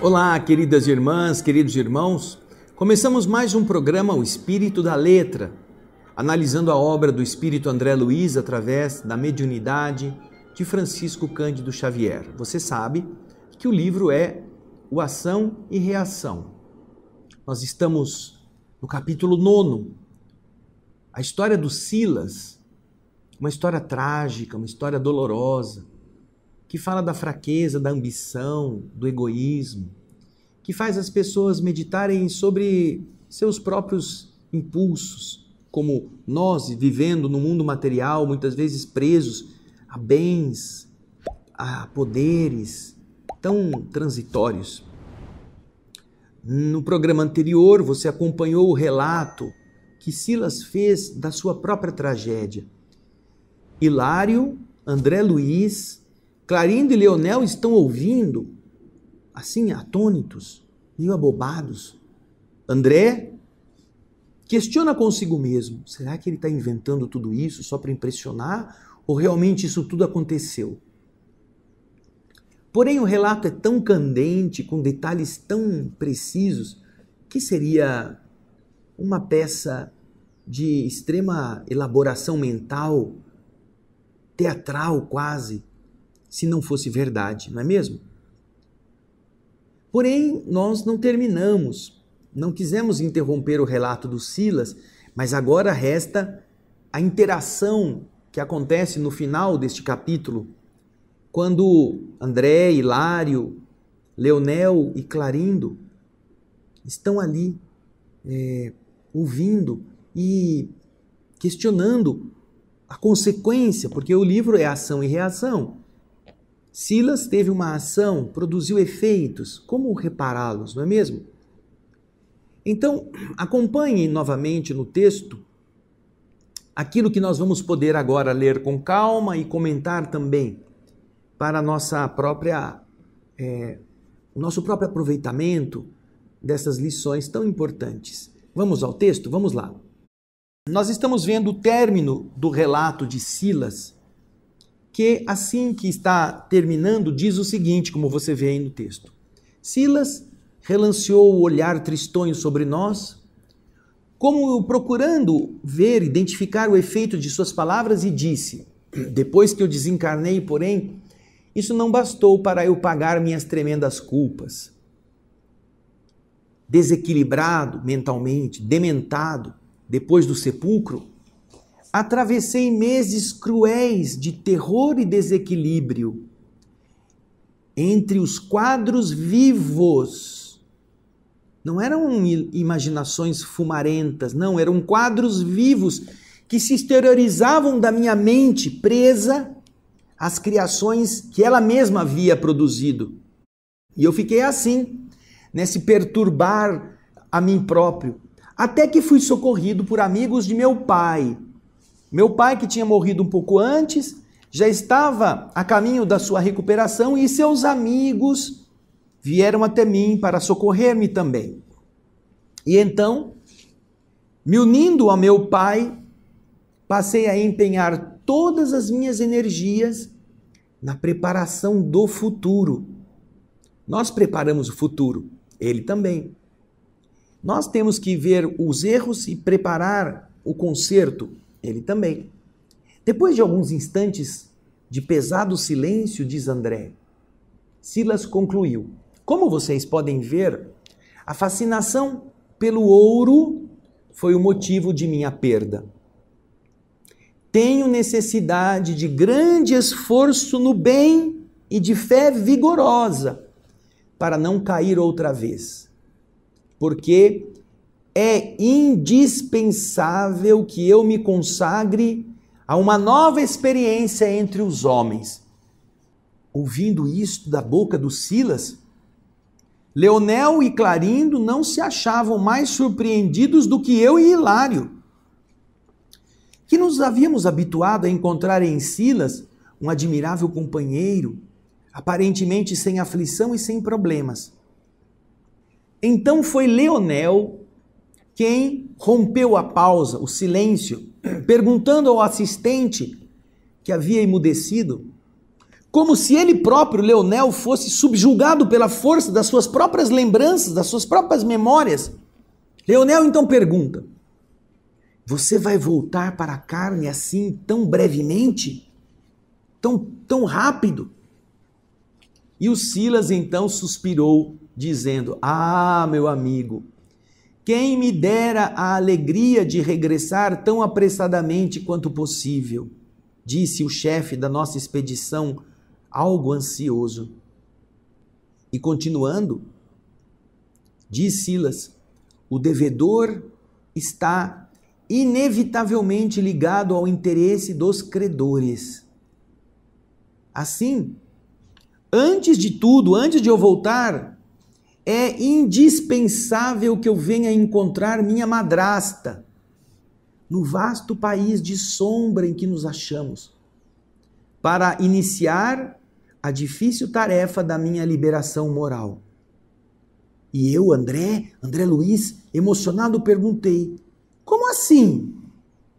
Olá, queridas irmãs, queridos irmãos. Começamos mais um programa, O Espírito da Letra, analisando a obra do Espírito André Luiz através da mediunidade de Francisco Cândido Xavier. Você sabe que o livro é o Ação e Reação. Nós estamos no capítulo 9, a história do Silas, uma história trágica, uma história dolorosa, que fala da fraqueza, da ambição, do egoísmo, que faz as pessoas meditarem sobre seus próprios impulsos, como nós vivendo no mundo material, muitas vezes presos a bens, a poderes tão transitórios. No programa anterior, você acompanhou o relato que Silas fez da sua própria tragédia. Hilário, André Luiz, Clarindo e Leonel estão ouvindo, assim, atônitos, meio abobados. André questiona consigo mesmo, será que ele está inventando tudo isso só para impressionar ou realmente isso tudo aconteceu? Porém, o relato é tão candente, com detalhes tão precisos, que seria uma peça de extrema elaboração mental, teatral quase, se não fosse verdade, não é mesmo? Porém, nós não terminamos, não quisemos interromper o relato do Silas, mas agora resta a interação que acontece no final deste capítulo, quando André, Hilário, Leonel e Clarindo estão ali ouvindo e questionando a consequência, porque o livro é ação e reação. Silas teve uma ação, produziu efeitos, como repará-los, não é mesmo? Então, acompanhe novamente no texto aquilo que nós vamos poder agora ler com calma e comentar também para o nosso próprio aproveitamento dessas lições tão importantes. Vamos ao texto? Vamos lá. Nós estamos vendo o término do relato de Silas, que assim que está terminando, diz o seguinte, como você vê aí no texto. Silas relanceou o olhar tristonho sobre nós, como procurando ver, identificar o efeito de suas palavras e disse, depois que eu desencarnei, porém, isso não bastou para eu pagar minhas tremendas culpas. Desequilibrado mentalmente, dementado, depois do sepulcro, atravessei meses cruéis de terror e desequilíbrio. Entre os quadros vivos, não eram imaginações fumarentas, não, eram quadros vivos que se exteriorizavam da minha mente presa às criações que ela mesma havia produzido. E eu fiquei assim, nesse perturbar a mim próprio, até que fui socorrido por amigos de meu pai. Meu pai, que tinha morrido um pouco antes, já estava a caminho da sua recuperação e seus amigos vieram até mim para socorrer-me também. E então, me unindo a meu pai, passei a empenhar todas as minhas energias na preparação do futuro. Nós preparamos o futuro, ele também. Nós temos que ver os erros e preparar o conserto, ele também. Depois de alguns instantes de pesado silêncio, diz André, Silas concluiu. Como vocês podem ver, a fascinação pelo ouro foi o motivo de minha perda. Tenho necessidade de grande esforço no bem e de fé vigorosa para não cair outra vez, porque é indispensável que eu me consagre a uma nova experiência entre os homens. Ouvindo isto da boca do Silas, Leonel e Clarindo não se achavam mais surpreendidos do que eu e Hilário, que nos havíamos habituado a encontrar em Silas um admirável companheiro, aparentemente sem aflição e sem problemas. Então foi Leonel quem rompeu a pausa, o silêncio, perguntando ao assistente que havia emudecido, como se ele próprio, Leonel, fosse subjugado pela força das suas próprias lembranças, das suas próprias memórias. Leonel então pergunta: você vai voltar para a carne assim tão brevemente? Tão rápido? E o Silas então suspirou, dizendo: ah, meu amigo, quem me dera a alegria de regressar tão apressadamente quanto possível, disse o chefe da nossa expedição, algo ansioso. E continuando, diz Silas: o devedor está inevitavelmente ligado ao interesse dos credores. Assim, antes de tudo, antes de eu voltar, é indispensável que eu venha encontrar minha madrasta no vasto país de sombra em que nos achamos, para iniciar a difícil tarefa da minha liberação moral. E eu, André Luiz, emocionado, perguntei: como assim?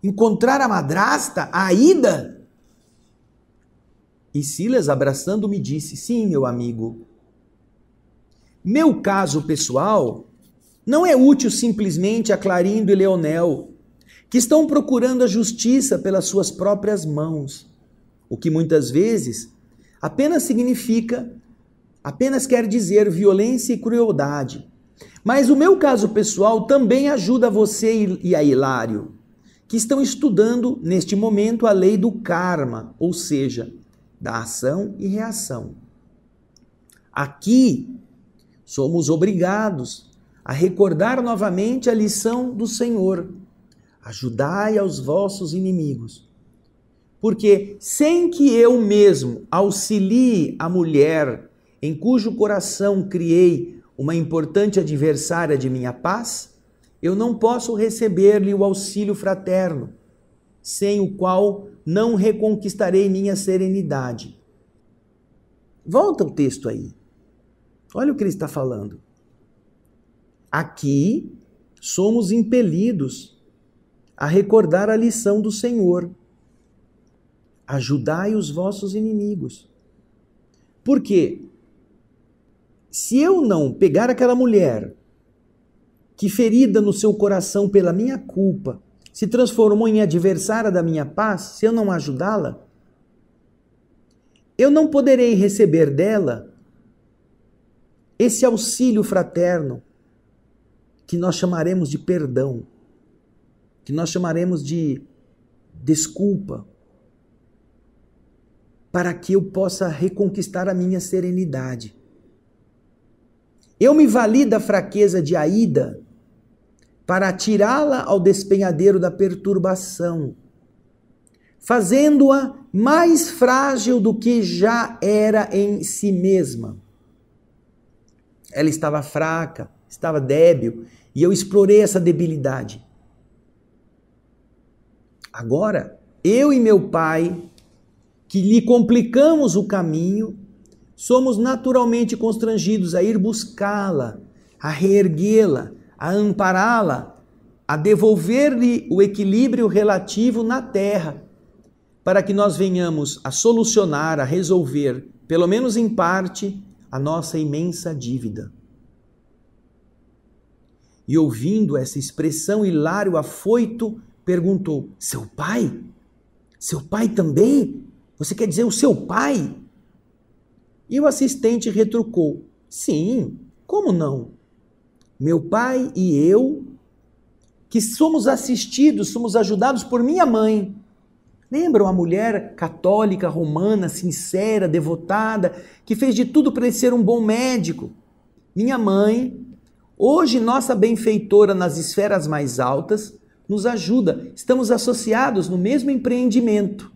Encontrar a madrasta, a Aida? E Silas, abraçando-me, disse: sim, meu amigo. Meu caso pessoal não é útil simplesmente a Clarindo e Leonel, que estão procurando a justiça pelas suas próprias mãos, o que muitas vezes apenas quer dizer violência e crueldade. Mas o meu caso pessoal também ajuda você e a Hilário, que estão estudando neste momento a lei do karma, ou seja, da ação e reação. Aqui somos obrigados a recordar novamente a lição do Senhor: ajudai aos vossos inimigos. Porque sem que eu mesmo auxilie a mulher em cujo coração criei uma importante adversária de minha paz, eu não posso receber-lhe o auxílio fraterno, sem o qual não reconquistarei minha serenidade. Volta o texto aí. Olha o que ele está falando. Aqui somos impelidos a recordar a lição do Senhor: ajudai os vossos inimigos. Por quê? Se eu não pegar aquela mulher que, ferida no seu coração pela minha culpa, se transformou em adversária da minha paz, se eu não ajudá-la, eu não poderei receber dela esse auxílio fraterno que nós chamaremos de perdão, que nós chamaremos de desculpa, para que eu possa reconquistar a minha serenidade. Eu me vali da fraqueza de Aida para atirá-la ao despenhadeiro da perturbação, fazendo-a mais frágil do que já era em si mesma. Ela estava fraca, estava débil, e eu explorei essa debilidade. Agora, eu e meu pai, que lhe complicamos o caminho, somos naturalmente constrangidos a ir buscá-la, a reerguê-la, a ampará-la, a devolver-lhe o equilíbrio relativo na terra, para que nós venhamos a solucionar, a resolver, pelo menos em parte, a nossa imensa dívida. E ouvindo essa expressão, Hilário, afoito, perguntou: seu pai? Seu pai também? Você quer dizer o seu pai? E o assistente retrucou: sim, como não? Meu pai e eu, que somos assistidos, somos ajudados por minha mãe. Lembram a mulher católica, romana, sincera, devotada, que fez de tudo para ele ser um bom médico? Minha mãe, hoje nossa benfeitora nas esferas mais altas, nos ajuda. Estamos associados no mesmo empreendimento.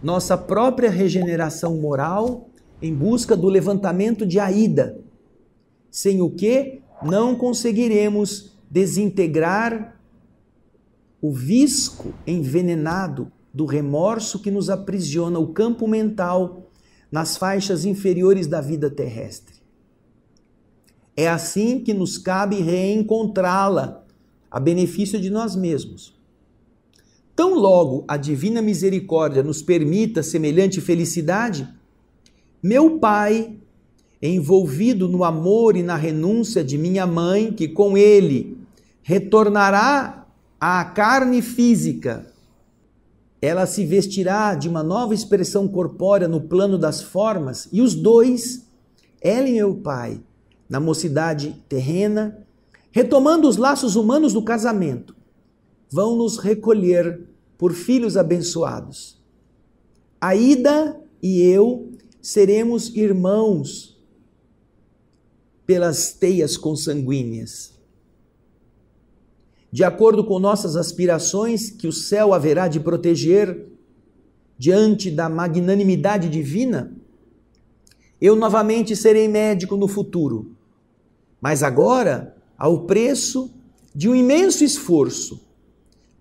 Nossa própria regeneração moral em busca do levantamento de Aida, sem o que não conseguiremos desintegrar o visco envenenado do remorso que nos aprisiona o campo mental nas faixas inferiores da vida terrestre. É assim que nos cabe reencontrá-la a benefício de nós mesmos. Tão logo a divina misericórdia nos permita semelhante felicidade, meu Pai, envolvido no amor e na renúncia de minha mãe, que com ele retornará à carne física, ela se vestirá de uma nova expressão corpórea no plano das formas, e os dois, ela e meu Pai, na mocidade terrena, retomando os laços humanos do casamento, vão nos recolher por filhos abençoados. Aida e eu seremos irmãos pelas teias consanguíneas. De acordo com nossas aspirações, que o céu haverá de proteger diante da magnanimidade divina, eu novamente serei médico no futuro, mas agora ao preço de um imenso esforço,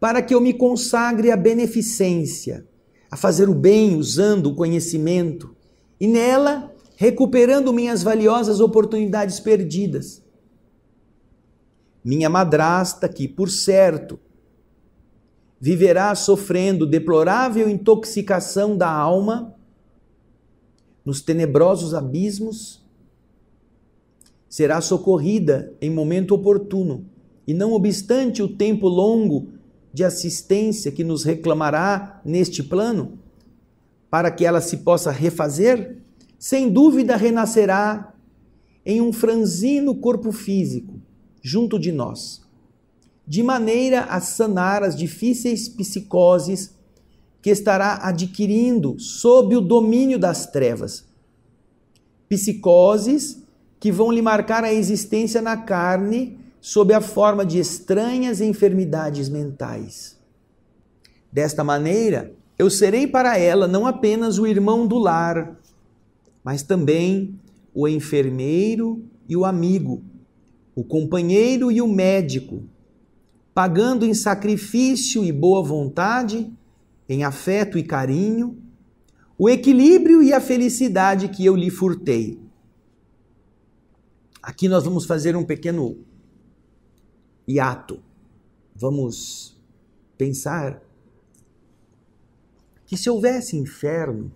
para que eu me consagre à beneficência, a fazer o bem usando o conhecimento, e nela recuperando minhas valiosas oportunidades perdidas. Minha madrasta, que, por certo, viverá sofrendo deplorável intoxicação da alma nos tenebrosos abismos, será socorrida em momento oportuno, e não obstante o tempo longo de assistência que nos reclamará neste plano, para que ela se possa refazer, sem dúvida renascerá em um franzino corpo físico, junto de nós, de maneira a sanar as difíceis psicoses que estará adquirindo sob o domínio das trevas. Psicoses que vão lhe marcar a existência na carne sob a forma de estranhas enfermidades mentais. Desta maneira, eu serei para ela não apenas o irmão do lar, mas também o enfermeiro e o amigo, o companheiro e o médico, pagando em sacrifício e boa vontade, em afeto e carinho, o equilíbrio e a felicidade que eu lhe furtei. Aqui nós vamos fazer um pequeno hiato. Vamos pensar que se houvesse inferno,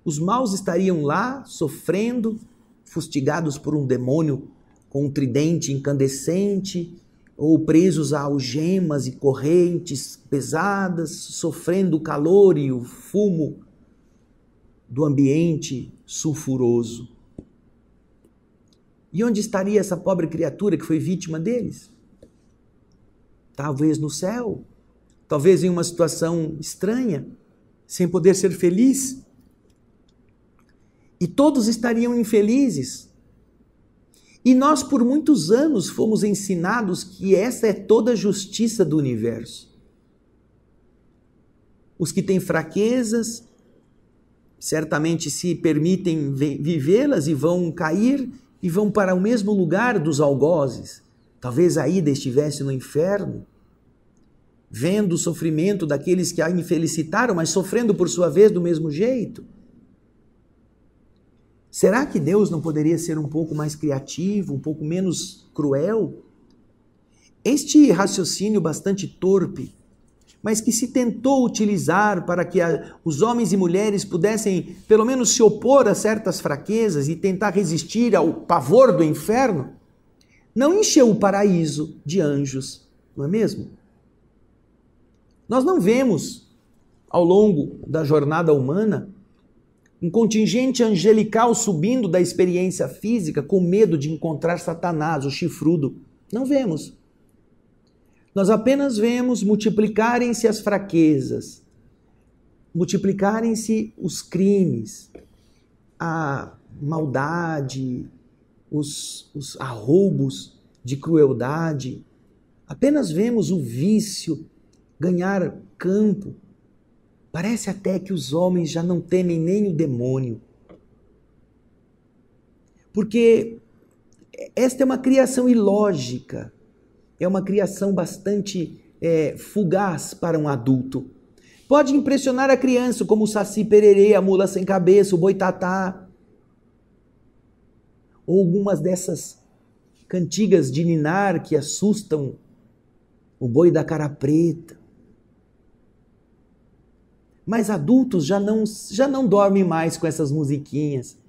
os maus estariam lá sofrendo, fustigados por um demônio com um tridente incandescente, ou presos a algemas e correntes pesadas, sofrendo o calor e o fumo do ambiente sulfuroso. E onde estaria essa pobre criatura que foi vítima deles? Talvez no céu, talvez em uma situação estranha, sem poder ser feliz. E todos estariam infelizes. E nós, por muitos anos, fomos ensinados que essa é toda a justiça do universo. Os que têm fraquezas, certamente se permitem vivê-las e vão cair e vão para o mesmo lugar dos algozes. Talvez Aida estivesse no inferno, vendo o sofrimento daqueles que a infelicitaram, mas sofrendo por sua vez do mesmo jeito. Será que Deus não poderia ser um pouco mais criativo, um pouco menos cruel? Este raciocínio bastante torpe, mas que se tentou utilizar para que os homens e mulheres pudessem pelo menos se opor a certas fraquezas e tentar resistir ao pavor do inferno, não encheu o paraíso de anjos, não é mesmo? Nós não vemos, ao longo da jornada humana, um contingente angelical subindo da experiência física com medo de encontrar Satanás, o chifrudo. Não vemos. Nós apenas vemos multiplicarem-se as fraquezas, multiplicarem-se os crimes, a maldade, os arroubos de crueldade. Apenas vemos o vício ganhar campo. Parece até que os homens já não temem nem o demônio. Porque esta é uma criação ilógica, é uma criação bastante fugaz para um adulto. Pode impressionar a criança, como o Saci Pererê, a mula sem cabeça, o boitatá, ou algumas dessas cantigas de ninar que assustam o boi da cara preta. Mas adultos já não dormem mais com essas musiquinhas.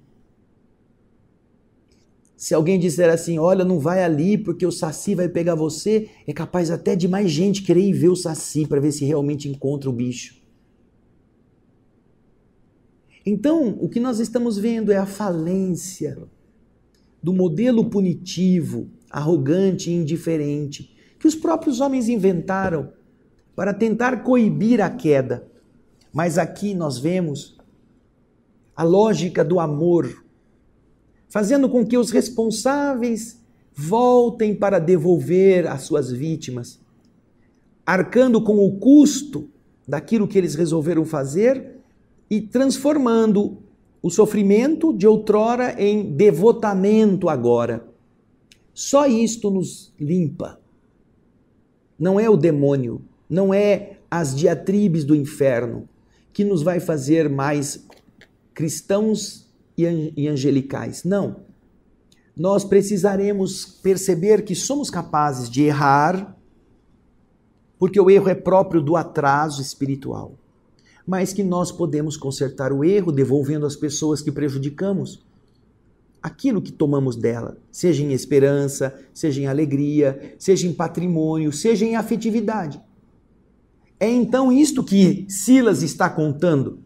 Se alguém disser assim, olha, não vai ali porque o Saci vai pegar você, é capaz até de mais gente querer ir ver o Saci para ver se realmente encontra o bicho. Então, o que nós estamos vendo é a falência do modelo punitivo, arrogante e indiferente, que os próprios homens inventaram para tentar coibir a queda. Mas aqui nós vemos a lógica do amor, fazendo com que os responsáveis voltem para devolver as suas vítimas, arcando com o custo daquilo que eles resolveram fazer e transformando o sofrimento de outrora em devotamento agora. Só isto nos limpa. Não é o demônio, não é as diatribes do inferno que nos vai fazer mais cristãos e angelicais. Não. Nós precisaremos perceber que somos capazes de errar, porque o erro é próprio do atraso espiritual. Mas que nós podemos consertar o erro devolvendo às pessoas que prejudicamos aquilo que tomamos dela, seja em esperança, seja em alegria, seja em patrimônio, seja em afetividade. É então isto que Silas está contando.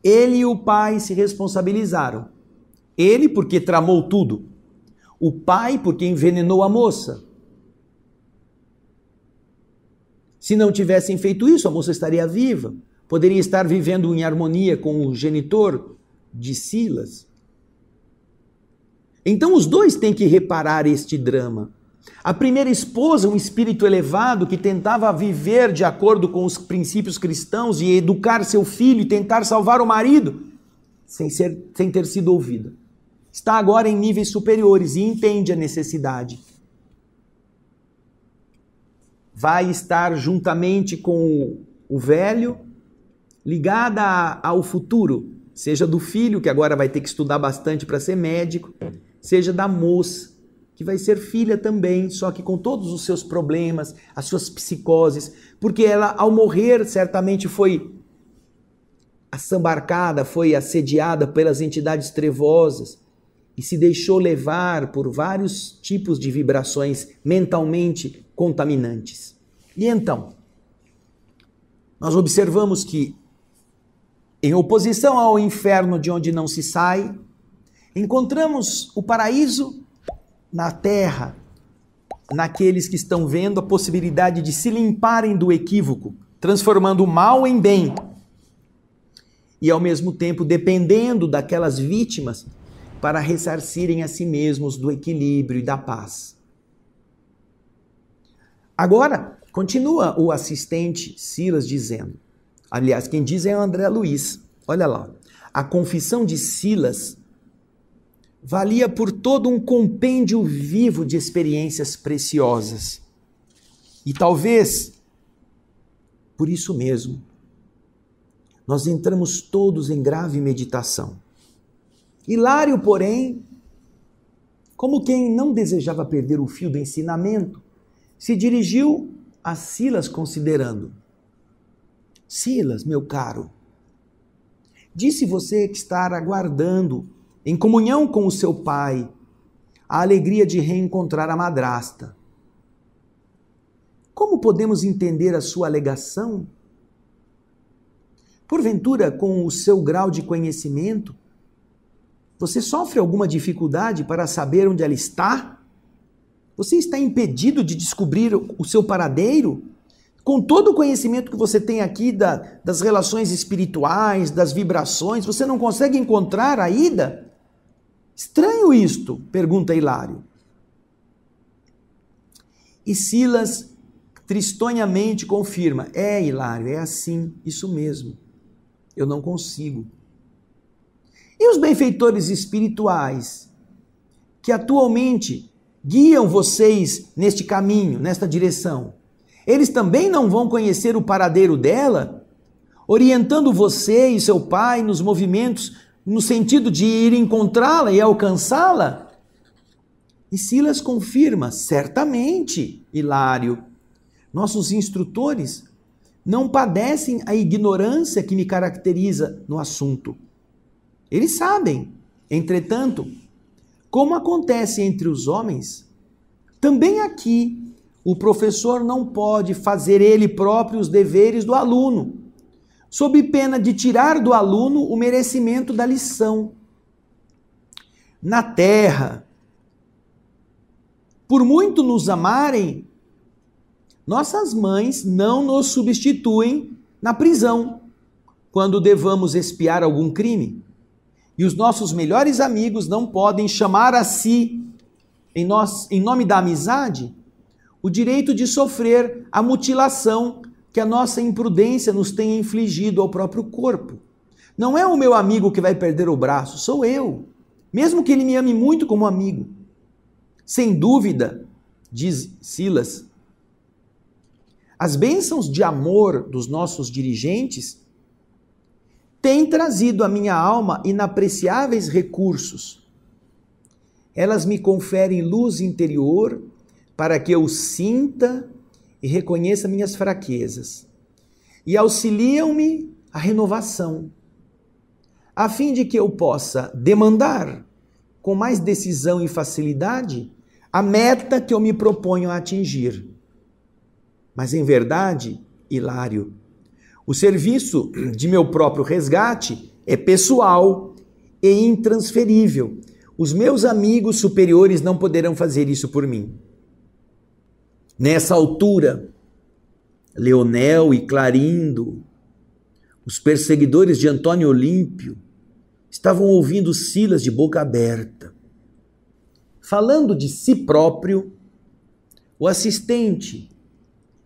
Ele e o pai se responsabilizaram. Ele porque tramou tudo. O pai porque envenenou a moça. Se não tivessem feito isso, a moça estaria viva. Poderia estar vivendo em harmonia com o genitor de Silas. Então os dois têm que reparar este drama. A primeira esposa, um espírito elevado que tentava viver de acordo com os princípios cristãos e educar seu filho e tentar salvar o marido, sem ter sido ouvida. Está agora em níveis superiores e entende a necessidade. Vai estar juntamente com o velho, ligada ao futuro, seja do filho, que agora vai ter que estudar bastante para ser médico, seja da moça, que vai ser filha também, só que com todos os seus problemas, as suas psicoses, porque ela, ao morrer, certamente foi assambarcada, foi assediada pelas entidades trevosas e se deixou levar por vários tipos de vibrações mentalmente contaminantes. E então, nós observamos que, em oposição ao inferno de onde não se sai, encontramos o paraíso na terra, naqueles que estão vendo a possibilidade de se limparem do equívoco, transformando o mal em bem. E ao mesmo tempo dependendo daquelas vítimas para ressarcirem a si mesmos do equilíbrio e da paz. Agora, continua o assistente Silas dizendo, aliás, quem diz é o André Luiz, olha lá, a confissão de Silas valia por todo um compêndio vivo de experiências preciosas. E talvez, por isso mesmo, nós entramos todos em grave meditação. Hilário, porém, como quem não desejava perder o fio do ensinamento, se dirigiu a Silas considerando: Silas, meu caro, disse você que estar aguardando em comunhão com o seu pai, a alegria de reencontrar a madrasta. Como podemos entender a sua alegação? Porventura, com o seu grau de conhecimento, você sofre alguma dificuldade para saber onde ela está? Você está impedido de descobrir o seu paradeiro? Com todo o conhecimento que você tem aqui das relações espirituais, das vibrações, você não consegue encontrar a ida? Estranho isto, pergunta Hilário. E Silas tristonhamente confirma: é, Hilário, é assim, isso mesmo, eu não consigo. E os benfeitores espirituais que atualmente guiam vocês neste caminho, nesta direção, eles também não vão conhecer o paradeiro dela, orientando você e seu pai nos movimentos no sentido de ir encontrá-la e alcançá-la? E Silas confirma: certamente, Hilário, nossos instrutores não padecem a ignorância que me caracteriza no assunto. Eles sabem, entretanto, como acontece entre os homens, também aqui o professor não pode fazer ele próprio os deveres do aluno, sob pena de tirar do aluno o merecimento da lição. Na terra, por muito nos amarem, nossas mães não nos substituem na prisão, quando devamos expiar algum crime. E os nossos melhores amigos não podem chamar a si, em nome da amizade, o direito de sofrer a mutilação que a nossa imprudência nos tenha infligido ao próprio corpo. Não é o meu amigo que vai perder o braço, sou eu, mesmo que ele me ame muito como amigo. Sem dúvida, diz Silas, as bênçãos de amor dos nossos dirigentes têm trazido à minha alma inapreciáveis recursos. Elas me conferem luz interior para que eu sinta e reconheça minhas fraquezas e auxiliam-me a renovação, a fim de que eu possa demandar com mais decisão e facilidade a meta que eu me proponho a atingir. Mas em verdade, Hilário, o serviço de meu próprio resgate é pessoal e intransferível. Os meus amigos superiores não poderão fazer isso por mim. Nessa altura, Leonel e Clarindo, os perseguidores de Antônio Olímpio, estavam ouvindo Silas de boca aberta. Falando de si próprio, o assistente,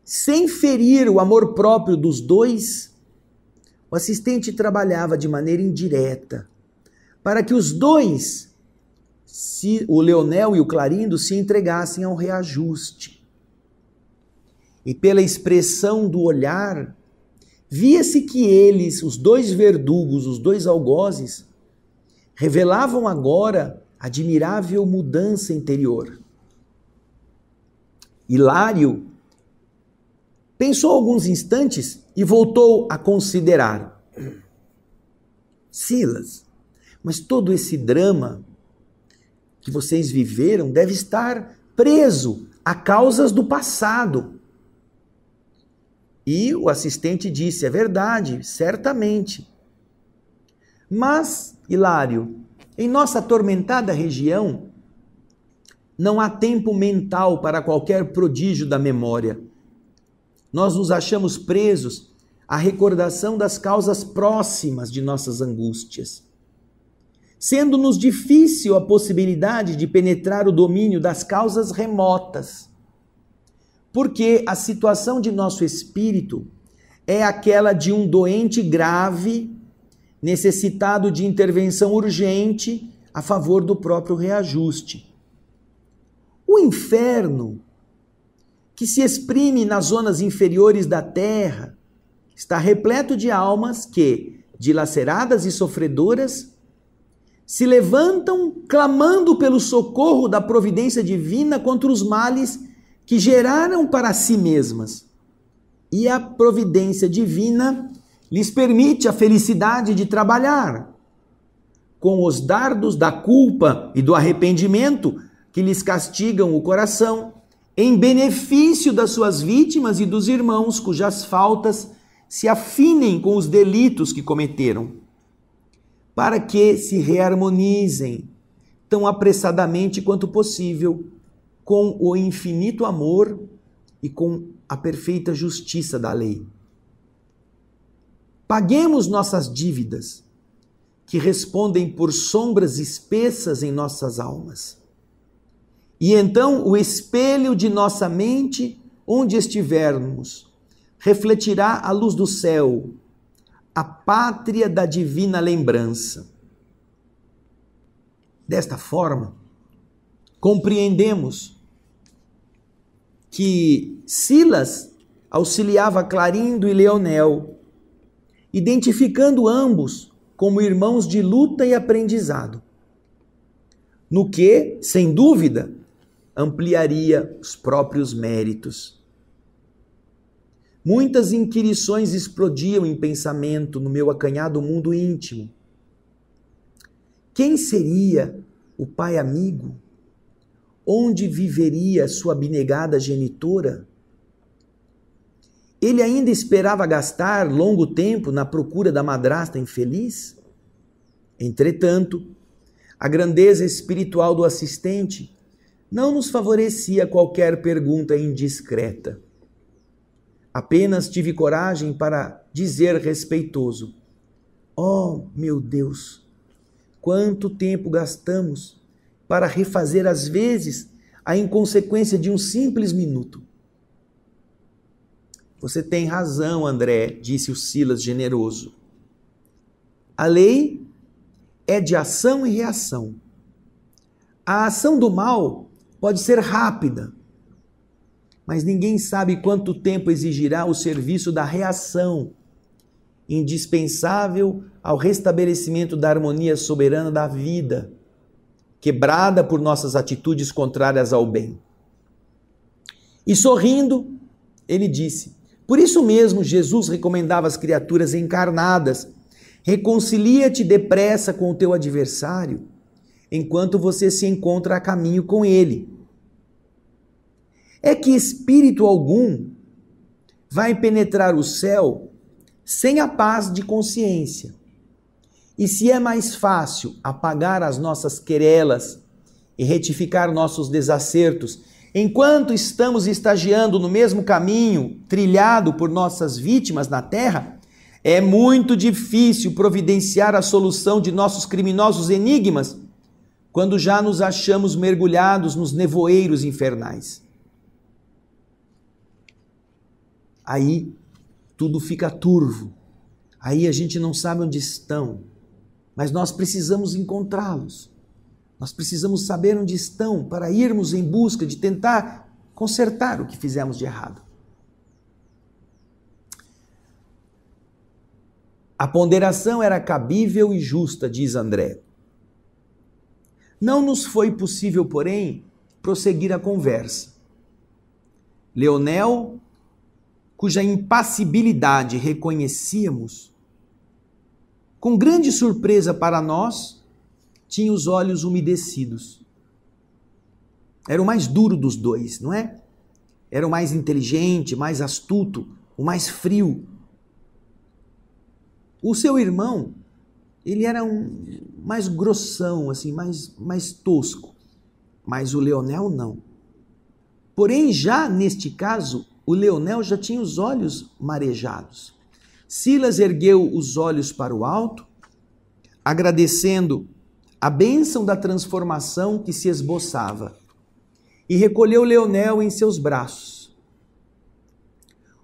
sem ferir o amor próprio dos dois, o assistente trabalhava de maneira indireta para que os dois, o Leonel e o Clarindo, se entregassem ao reajuste. E pela expressão do olhar, via-se que eles, os dois verdugos, os dois algozes, revelavam agora admirável mudança interior. Hilário pensou alguns instantes e voltou a considerar. Silas, mas todo esse drama que vocês viveram deve estar preso a causas do passado. E o assistente disse, é verdade, certamente. Mas, Hilário, em nossa atormentada região, não há tempo mental para qualquer prodígio da memória. Nós nos achamos presos à recordação das causas próximas de nossas angústias, sendo-nos difícil a possibilidade de penetrar o domínio das causas remotas, porque a situação de nosso espírito é aquela de um doente grave, necessitado de intervenção urgente a favor do próprio reajuste. O inferno, que se exprime nas zonas inferiores da terra, está repleto de almas que, dilaceradas e sofredoras, se levantam clamando pelo socorro da providência divina contra os males que geraram para si mesmas. E a providência divina lhes permite a felicidade de trabalhar com os dardos da culpa e do arrependimento que lhes castigam o coração, em benefício das suas vítimas e dos irmãos cujas faltas se afinem com os delitos que cometeram, para que se reharmonizem tão apressadamente quanto possível com o infinito amor e com a perfeita justiça da lei. Paguemos nossas dívidas, que respondem por sombras espessas em nossas almas. E então o espelho de nossa mente, onde estivermos, refletirá a luz do céu, a pátria da divina lembrança. Desta forma, compreendemos que Silas auxiliava Clarindo e Leonel, identificando ambos como irmãos de luta e aprendizado, no que, sem dúvida, ampliaria os próprios méritos. Muitas inquirições explodiam em pensamento no meu acanhado mundo íntimo. Quem seria o pai amigo? Onde viveria sua abnegada genitora? Ele ainda esperava gastar longo tempo na procura da madrasta infeliz? Entretanto, a grandeza espiritual do assistente não nos favorecia qualquer pergunta indiscreta. Apenas tive coragem para dizer respeitoso: "Oh, meu Deus, quanto tempo gastamos para refazer às vezes a inconsequência de um simples minuto." "Você tem razão, André", disse o Silas generoso. "A lei é de ação e reação. A ação do mal pode ser rápida, mas ninguém sabe quanto tempo exigirá o serviço da reação, indispensável ao restabelecimento da harmonia soberana da vida, quebrada por nossas atitudes contrárias ao bem." E sorrindo, ele disse: "Por isso mesmo Jesus recomendava às criaturas encarnadas: reconcilia-te depressa com o teu adversário, enquanto você se encontra a caminho com ele. É que espírito algum vai penetrar o céu sem a paz de consciência. E se é mais fácil apagar as nossas querelas e retificar nossos desacertos, enquanto estamos estagiando no mesmo caminho trilhado por nossas vítimas na terra, é muito difícil providenciar a solução de nossos criminosos enigmas quando já nos achamos mergulhados nos nevoeiros infernais. Aí tudo fica turvo, aí a gente não sabe onde estão, mas nós precisamos encontrá-los. Nós precisamos saber onde estão para irmos em busca de tentar consertar o que fizemos de errado." A ponderação era cabível e justa, diz André. Não nos foi possível, porém, prosseguir a conversa. Leonel, cuja impassibilidade reconhecíamos, com grande surpresa para nós, tinha os olhos umedecidos. Era o mais duro dos dois, não é? Era o mais inteligente, mais astuto, o mais frio. O seu irmão, ele era mais grossão, assim, mais tosco. Mas o Leonel não. Porém, já neste caso, o Leonel já tinha os olhos marejados. Silas ergueu os olhos para o alto, agradecendo a bênção da transformação que se esboçava, e recolheu Leonel em seus braços.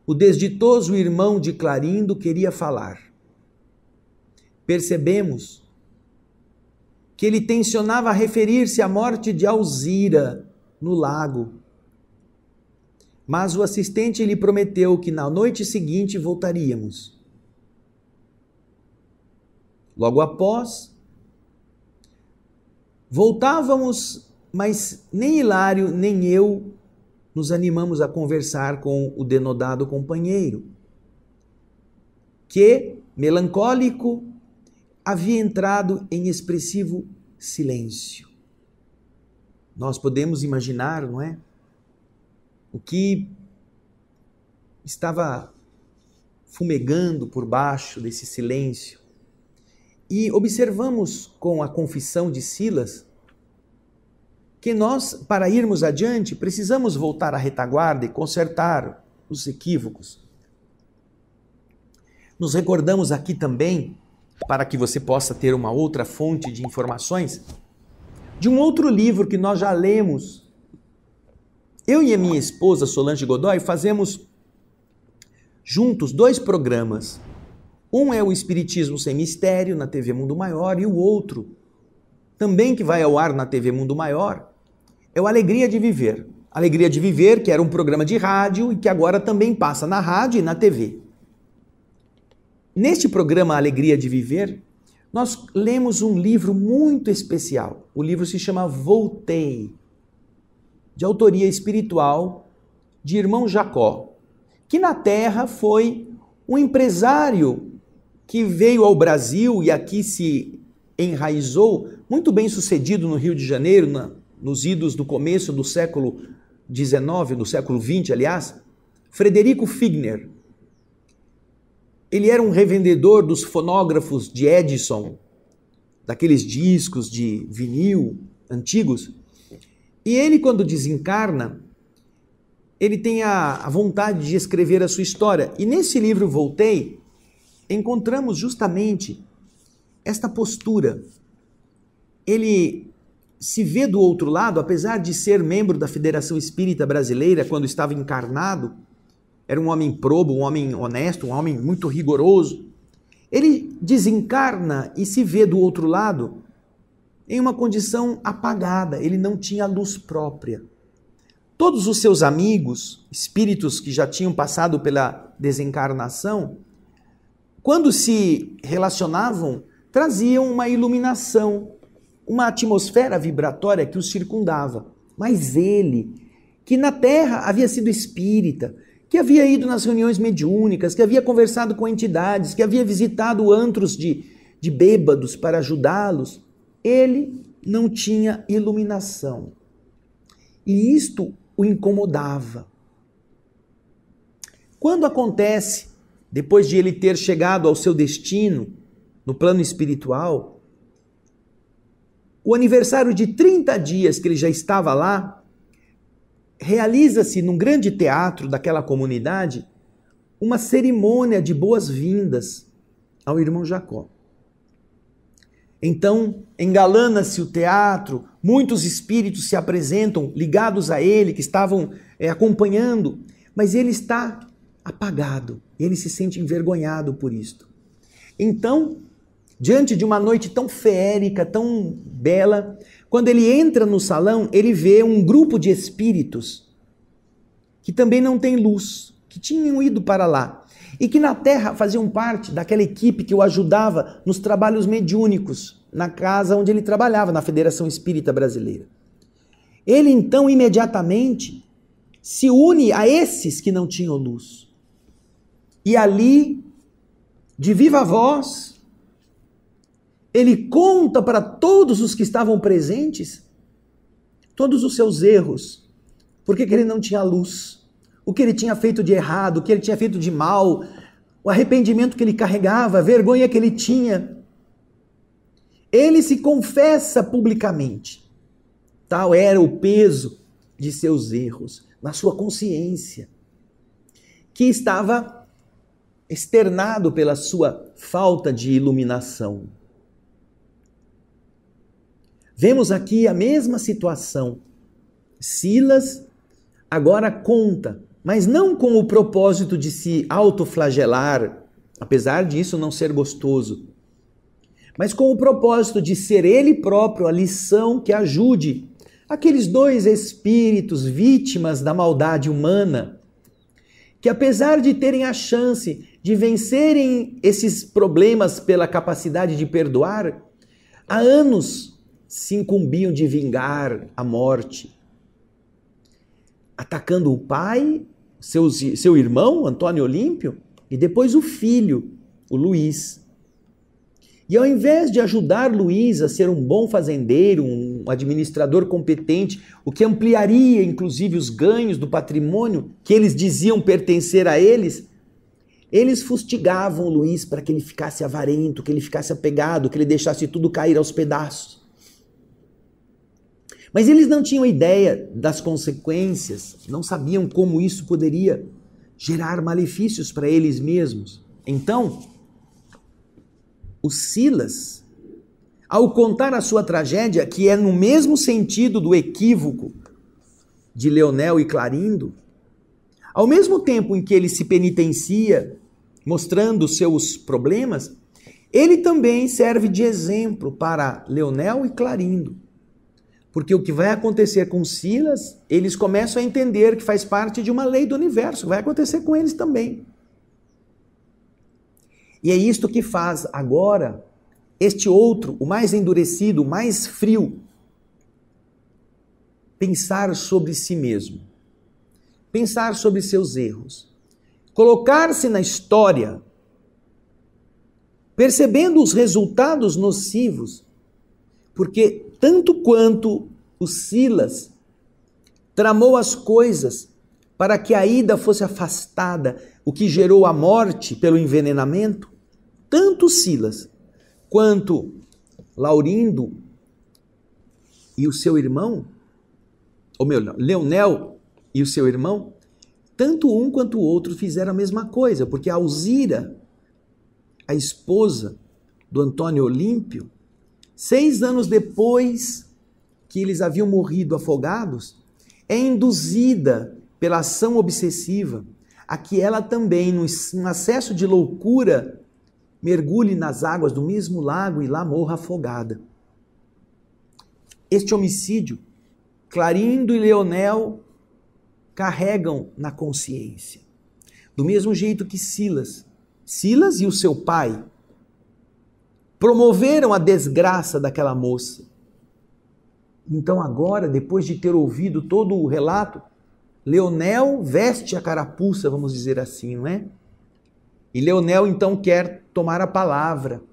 O desditoso irmão de Clarindo queria falar. Percebemos que ele tensionava referir-se à morte de Alzira no lago. Mas o assistente lhe prometeu que na noite seguinte voltaríamos. Logo após, voltávamos, mas nem Hilário nem eu nos animamos a conversar com o denodado companheiro, que, melancólico, havia entrado em expressivo silêncio. Nós podemos imaginar, não é? O que estava fumegando por baixo desse silêncio. E observamos com a confissão de Silas que nós, para irmos adiante, precisamos voltar à retaguarda e consertar os equívocos. Nos recordamos aqui também, para que você possa ter uma outra fonte de informações, de um outro livro que nós já lemos. Eu e a minha esposa, Solange Godoy, fazemos juntos 2 programas. Um é o Espiritismo Sem Mistério, na TV Mundo Maior, e o outro, também que vai ao ar na TV Mundo Maior, é o Alegria de Viver. Alegria de Viver, que era um programa de rádio e que agora também passa na rádio e na TV. Neste programa Alegria de Viver, nós lemos um livro muito especial. O livro se chama Voltei, de autoria espiritual de Irmão Jacó, que na Terra foi um empresário que veio ao Brasil e aqui se enraizou, muito bem sucedido no Rio de Janeiro, nos idos do começo do século XIX, do século XX, aliás, Frederico Figner. Ele era um revendedor dos fonógrafos de Edison, daqueles discos de vinil antigos. E ele, quando desencarna, ele tem a vontade de escrever a sua história. E nesse livro Voltei, encontramos justamente esta postura. Ele se vê do outro lado, apesar de ser membro da Federação Espírita Brasileira quando estava encarnado, era um homem probo, um homem honesto, um homem muito rigoroso. Ele desencarna e se vê do outro lado em uma condição apagada, ele não tinha luz própria. Todos os seus amigos, espíritos que já tinham passado pela desencarnação, quando se relacionavam, traziam uma iluminação, uma atmosfera vibratória que o circundava. Mas ele, que na Terra havia sido espírita, que havia ido nas reuniões mediúnicas, que havia conversado com entidades, que havia visitado antros de bêbados para ajudá-los, ele não tinha iluminação. E isto o incomodava. Quando acontece, depois de ele ter chegado ao seu destino, no plano espiritual, o aniversário de 30 dias que ele já estava lá, realiza-se num grande teatro daquela comunidade uma cerimônia de boas-vindas ao irmão Jacó. Então, engalana-se o teatro, muitos espíritos se apresentam ligados a ele, que estavam acompanhando, mas ele está apagado, ele se sente envergonhado por isto. Então, diante de uma noite tão feérica, tão bela, quando ele entra no salão, ele vê um grupo de espíritos que também não tem luz, que tinham ido para lá e que na Terra faziam parte daquela equipe que o ajudava nos trabalhos mediúnicos, na casa onde ele trabalhava, na Federação Espírita Brasileira. Ele então imediatamente se une a esses que não tinham luz. E ali, de viva voz, ele conta para todos os que estavam presentes todos os seus erros. Por que ele não tinha luz? O que ele tinha feito de errado, o que ele tinha feito de mal, o arrependimento que ele carregava, a vergonha que ele tinha. Ele se confessa publicamente. Tal era o peso de seus erros na sua consciência, que estava externado pela sua falta de iluminação. Vemos aqui a mesma situação. Silas agora conta, mas não com o propósito de se autoflagelar, apesar disso não ser gostoso, mas com o propósito de ser ele próprio a lição que ajude aqueles dois espíritos vítimas da maldade humana, que apesar de terem a chance de vencerem esses problemas pela capacidade de perdoar, há anos se incumbiam de vingar a morte, atacando o pai, seu irmão, Antônio Olímpio, e depois o filho, o Luiz. E ao invés de ajudar Luiz a ser um bom fazendeiro, um administrador competente, o que ampliaria inclusive os ganhos do patrimônio que eles diziam pertencer a eles, eles fustigavam Luiz para que ele ficasse avarento, que ele ficasse apegado, que ele deixasse tudo cair aos pedaços. Mas eles não tinham ideia das consequências, não sabiam como isso poderia gerar malefícios para eles mesmos. Então, o Silas, ao contar a sua tragédia, que é no mesmo sentido do equívoco de Leonel e Clarindo, ao mesmo tempo em que ele se penitencia, mostrando seus problemas, ele também serve de exemplo para Leonel e Clarindo. Porque o que vai acontecer com Silas, eles começam a entender que faz parte de uma lei do universo, vai acontecer com eles também. E é isto que faz agora este outro, o mais endurecido, o mais frio, pensar sobre si mesmo, pensar sobre seus erros. colocar-se na história, percebendo os resultados nocivos, porque tanto quanto o Silas tramou as coisas para que a Ida fosse afastada, o que gerou a morte pelo envenenamento, tanto Silas quanto Laurindo e o seu irmão, Leonel e o seu irmão, tanto um quanto o outro fizeram a mesma coisa, porque a Alzira, a esposa do Antônio Olímpio, 6 anos depois que eles haviam morrido afogados, é induzida pela ação obsessiva a que ela também, num acesso de loucura, mergulhe nas águas do mesmo lago e lá morra afogada. Este homicídio, Clarindo e Leonel carregam na consciência. Do mesmo jeito que Silas e o seu pai promoveram a desgraça daquela moça. Então agora, depois de ter ouvido todo o relato, Leonel veste a carapuça, vamos dizer assim, não é? E Leonel então quer tomar a palavra,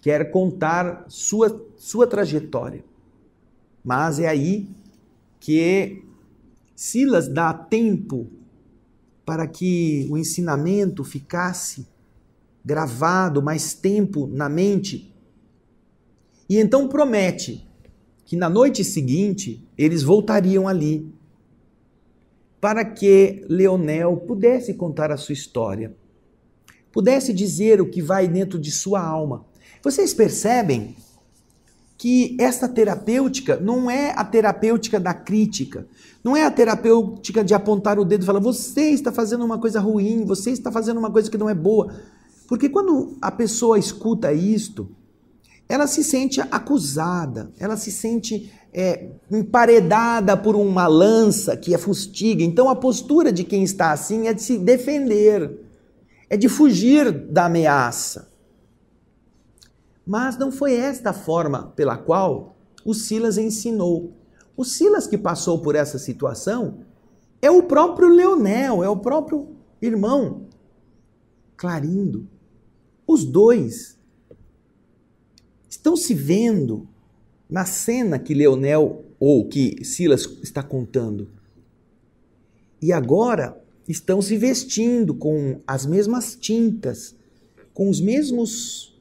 quer contar sua trajetória. Mas é aí que Silas dá tempo para que o ensinamento ficasse gravado mais tempo na mente. E então promete que na noite seguinte eles voltariam ali para que Leonel pudesse contar a sua história, pudesse dizer o que vai dentro de sua alma. Vocês percebem que esta terapêutica não é a terapêutica da crítica, não é a terapêutica de apontar o dedo e falar: você está fazendo uma coisa ruim, você está fazendo uma coisa que não é boa. Porque quando a pessoa escuta isto, ela se sente acusada, ela se sente emparedada por uma lança que a fustiga. Então a postura de quem está assim é de se defender, é de fugir da ameaça. Mas não foi esta a forma pela qual o Silas ensinou. O Silas que passou por essa situação é o próprio Leonel, é o próprio irmão Clarindo. Os dois estão se vendo na cena que Leonel ou que Silas está contando. E agora estão se vestindo com as mesmas tintas, com os mesmos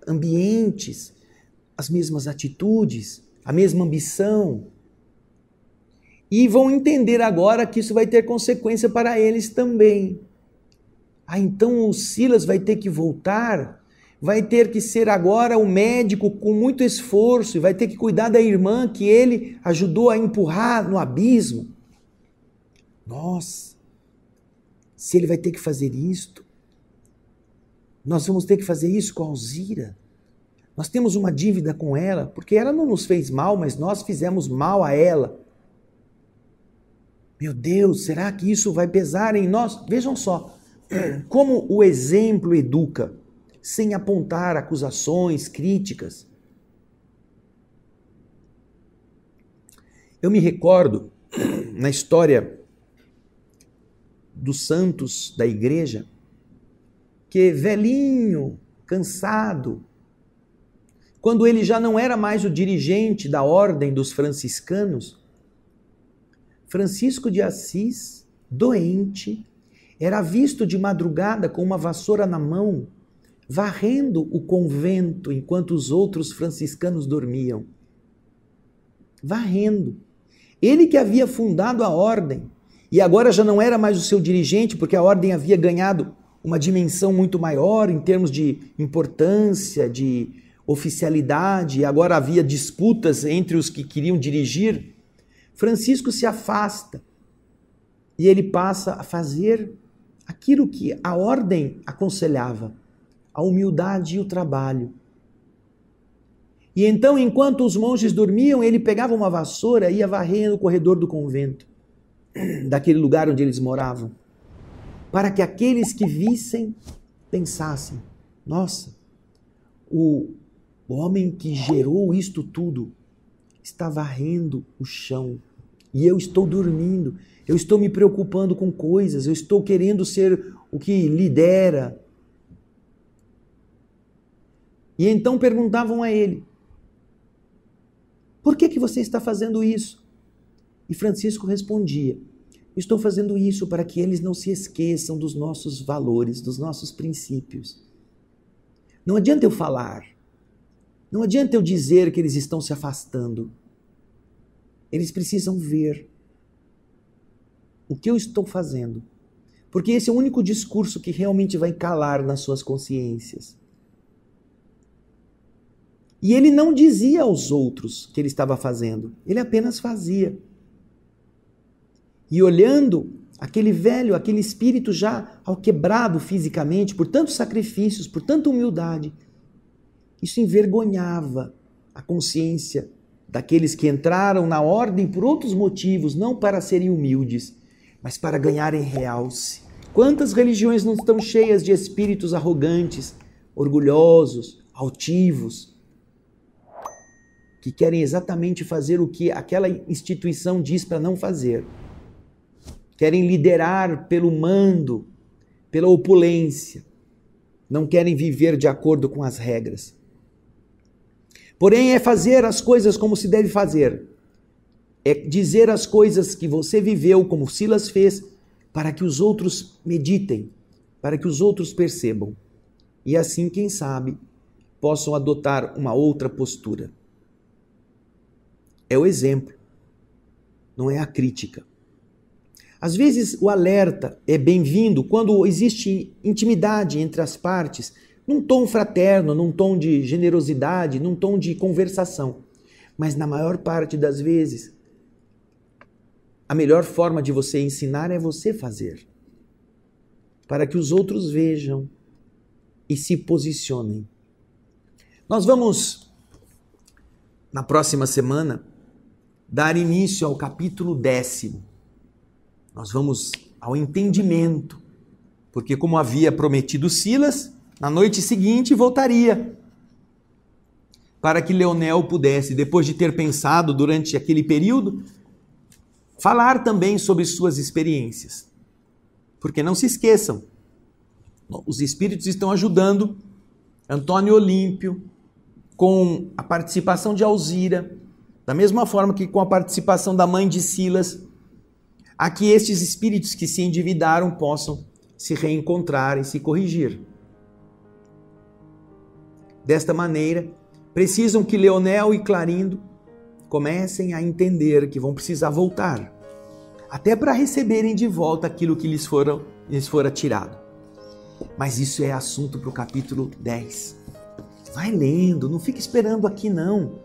ambientes, as mesmas atitudes, a mesma ambição. E vão entender agora que isso vai ter consequência para eles também. Então o Silas vai ter que voltar, vai ter que ser agora o médico com muito esforço, e vai ter que cuidar da irmã que ele ajudou a empurrar no abismo. Nossa, se ele vai ter que fazer isto, nós vamos ter que fazer isso com a Alzira. Nós temos uma dívida com ela, porque ela não nos fez mal, mas nós fizemos mal a ela. Meu Deus, será que isso vai pesar em nós? Vejam só, como o exemplo educa, sem apontar acusações, críticas. Eu me recordo, na história dos santos da igreja, que velhinho, cansado, quando ele já não era mais o dirigente da ordem dos franciscanos, Francisco de Assis, doente, era visto de madrugada com uma vassoura na mão, varrendo o convento enquanto os outros franciscanos dormiam. Varrendo. Ele que havia fundado a ordem e agora já não era mais o seu dirigente, porque a ordem havia ganhado uma dimensão muito maior em termos de importância, de oficialidade, e agora havia disputas entre os que queriam dirigir. Francisco se afasta e ele passa a fazer aquilo que a ordem aconselhava, a humildade e o trabalho. E então, enquanto os monges dormiam, ele pegava uma vassoura e ia varrendo o corredor do convento, daquele lugar onde eles moravam, para que aqueles que vissem pensassem: nossa, o homem que gerou isto tudo está varrendo o chão E eu estou dormindo, eu estou me preocupando com coisas, eu estou querendo ser o que lidera. E então perguntavam a ele, por que você está fazendo isso? E Francisco respondia, estou fazendo isso para que eles não se esqueçam dos nossos valores, dos nossos princípios. Não adianta eu falar, não adianta eu dizer que eles estão se afastando. Eles precisam ver o que eu estou fazendo, porque esse é o único discurso que realmente vai calar nas suas consciências. E ele não dizia aos outros que ele estava fazendo, ele apenas fazia. E olhando aquele velho, aquele espírito já alquebrado fisicamente, por tantos sacrifícios, por tanta humildade, isso envergonhava a consciência daqueles que entraram na ordem por outros motivos, não para serem humildes, mas para ganharem realce. Quantas religiões não estão cheias de espíritos arrogantes, orgulhosos, altivos, que querem exatamente fazer o que aquela instituição diz para não fazer. Querem liderar pelo mando, pela opulência. Não querem viver de acordo com as regras. Porém, é fazer as coisas como se deve fazer. É dizer as coisas que você viveu, como Silas fez, para que os outros meditem, para que os outros percebam. E assim, quem sabe, possam adotar uma outra postura. É o exemplo, não é a crítica. Às vezes o alerta é bem-vindo quando existe intimidade entre as partes, num tom fraterno, num tom de generosidade, num tom de conversação. Mas na maior parte das vezes, a melhor forma de você ensinar é você fazer, para que os outros vejam e se posicionem. Nós vamos, na próxima semana, dar início ao capítulo 10º. Nós vamos ao entendimento, porque como havia prometido Silas, na noite seguinte voltaria, para que Leonel pudesse, depois de ter pensado durante aquele período, falar também sobre suas experiências. Porque não se esqueçam, os espíritos estão ajudando Antônio Olímpio com a participação de Alzira, da mesma forma que com a participação da mãe de Silas, a que estes espíritos que se endividaram possam se reencontrar e se corrigir. Desta maneira, precisam que Leonel e Clarindo comecem a entender que vão precisar voltar, até para receberem de volta aquilo que lhes fora tirado. Mas isso é assunto para o capítulo 10. Vai lendo, não fica esperando aqui não.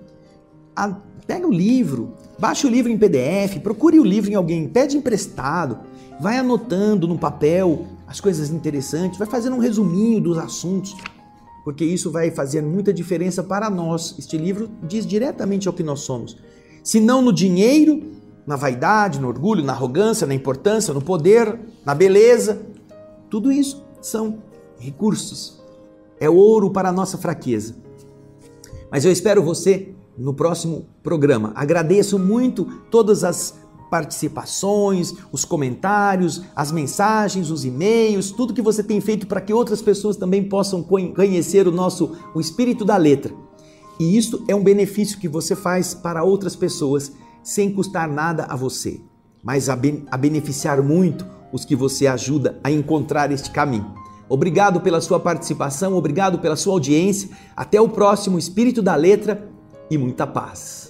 Pega o livro, baixa o livro em PDF, procure o livro em alguém, pede emprestado, vai anotando no papel as coisas interessantes, vai fazendo um resuminho dos assuntos, porque isso vai fazer muita diferença para nós. Este livro diz diretamente ao que nós somos. Se não no dinheiro, na vaidade, no orgulho, na arrogância, na importância, no poder, na beleza, tudo isso são recursos. É ouro para a nossa fraqueza. Mas eu espero você no próximo programa. Agradeço muito todas as participações, os comentários, as mensagens, os e-mails, tudo que você tem feito para que outras pessoas também possam conhecer o espírito da letra. E isso é um benefício que você faz para outras pessoas sem custar nada a você, mas a beneficiar muito os que você ajuda a encontrar este caminho. Obrigado pela sua participação, obrigado pela sua audiência. Até o próximo Espírito da Letra e muita paz.